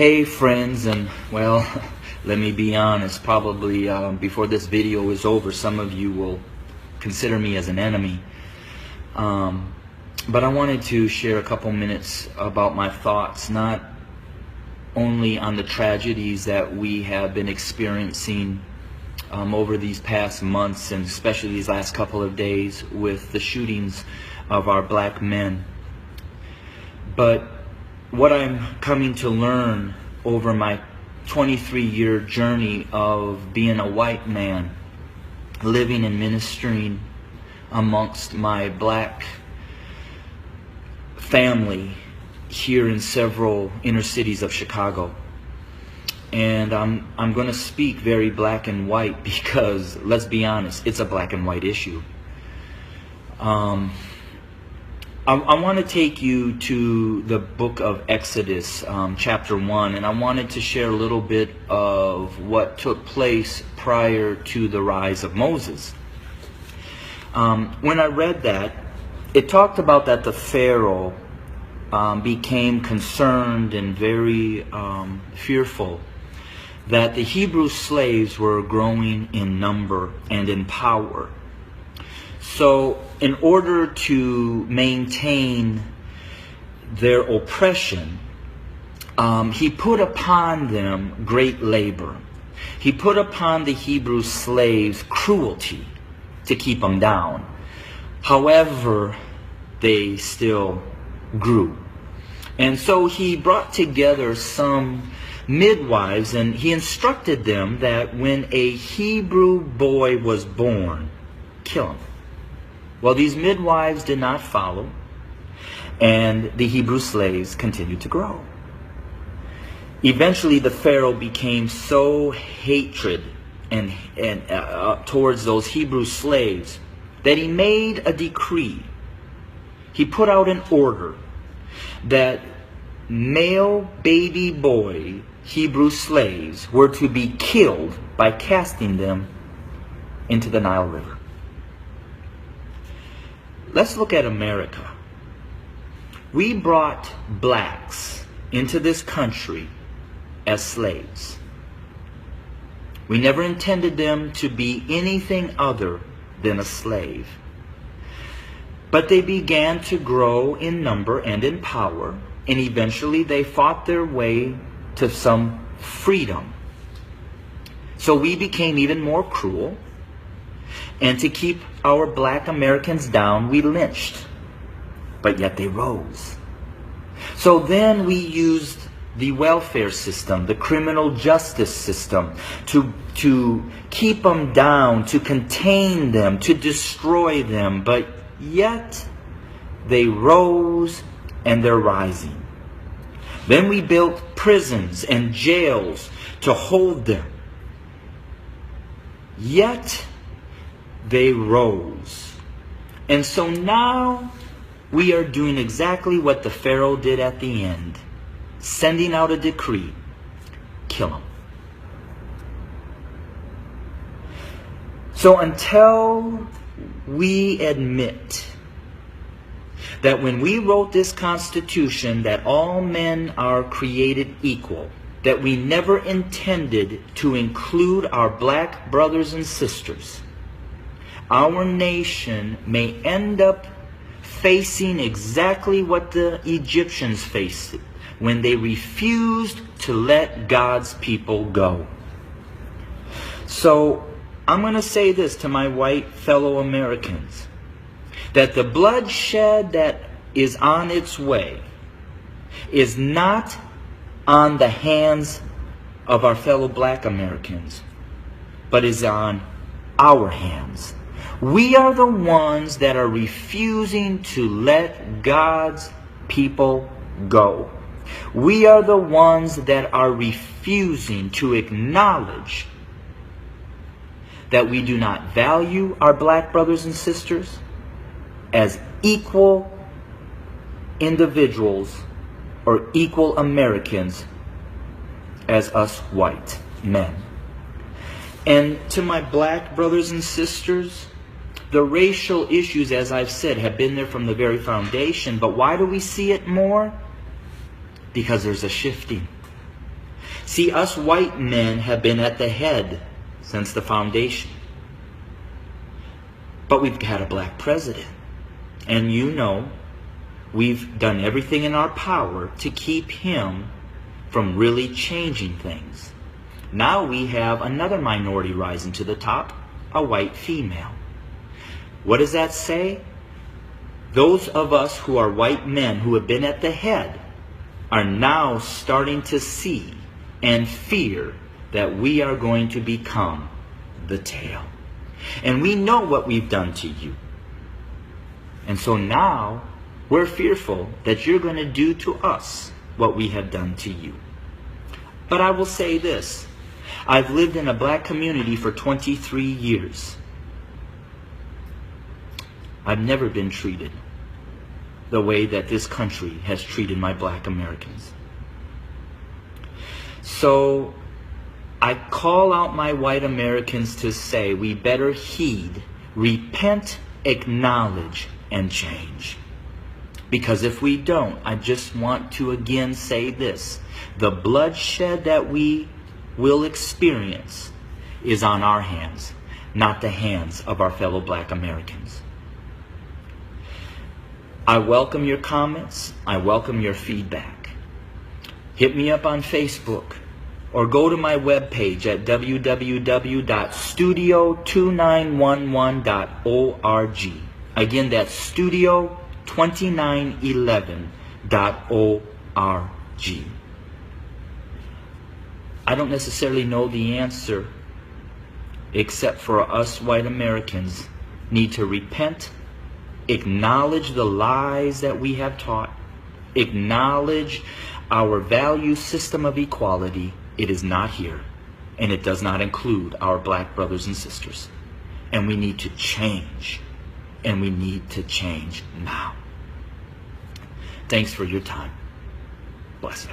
Hey friends, and well, let me be honest, probably before this video is over, some of you will consider me as an enemy. But I wanted to share a couple minutes about my thoughts, not only on the tragedies that we have been experiencing over these past months, and especially these last couple of days with the shootings of our black men, but what I'm coming to learn over my 23-year journey of being a white man, living and ministering amongst my black family here in several inner cities of Chicago. And I'm going to speak very black and white because, let's be honest, it's a black and white issue. I want to take you to the book of Exodus, chapter 1, and I wanted to share a little bit of what took place prior to the rise of Moses. When I read that, it talked about that the Pharaoh became concerned and very fearful that the Hebrew slaves were growing in number and in power. So in order to maintain their oppression, he put upon them great labor. He put upon the Hebrew slaves cruelty to keep them down. However, they still grew. And so he brought together some midwives, and he instructed them that when a Hebrew boy was born, kill him. Well, these midwives did not follow, and the Hebrew slaves continued to grow. Eventually, the Pharaoh became so hatred and towards those Hebrew slaves that he made a decree. He put out an order that male baby boy Hebrew slaves were to be killed by casting them into the Nile River. Let's look at America. We brought blacks into this country as slaves. We never intended them to be anything other than a slave. But they began to grow in number and in power, and eventually they fought their way to some freedom. So we became even more cruel. And to keep our black Americans down, we lynched. But yet they rose. So then we used the welfare system, the criminal justice system, to keep them down, to contain them, to destroy them. But yet they rose, and they're rising. Then we built prisons and jails to hold them. Yet they rose. And so now we are doing exactly what the Pharaoh did at the end, sending out a decree: kill them. So until we admit that when we wrote this Constitution that all men are created equal, that we never intended to include our black brothers and sisters, our nation may end up facing exactly what the Egyptians faced when they refused to let God's people go. So I'm going to say this to my white fellow Americans, that the bloodshed that is on its way is not on the hands of our fellow black Americans, but is on our hands. We are the ones that are refusing to let God's people go. We are the ones that are refusing to acknowledge that we do not value our black brothers and sisters as equal individuals or equal Americans as us white men. And to my black brothers and sisters, the racial issues, as I've said, have been there from the very foundation. But why do we see it more? Because there's a shifting. See, us white men have been at the head since the foundation. But we've had a black president. And you know, we've done everything in our power to keep him from really changing things. Now we have another minority rising to the top, a white female. What does that say? Those of us who are white men who have been at the head are now starting to see and fear that we are going to become the tail. And we know what we've done to you. And so now we're fearful that you're going to do to us what we have done to you. But I will say this. I've lived in a black community for 23 years. I've never been treated the way that this country has treated my black Americans. So I call out my white Americans to say we better heed, repent, acknowledge, and change. Because if we don't, I just want to again say this. The bloodshed that we will experience is on our hands, not the hands of our fellow black Americans. I welcome your comments. I welcome your feedback. Hit me up on Facebook or go to my webpage at www.studio2911.org. Again, that's studio2911.org. I don't necessarily know the answer, except for us white Americans need to repent, acknowledge the lies that we have taught, acknowledge our value system of equality. It is not here, and it does not include our black brothers and sisters. And we need to change, and we need to change now. Thanks for your time. Bless you.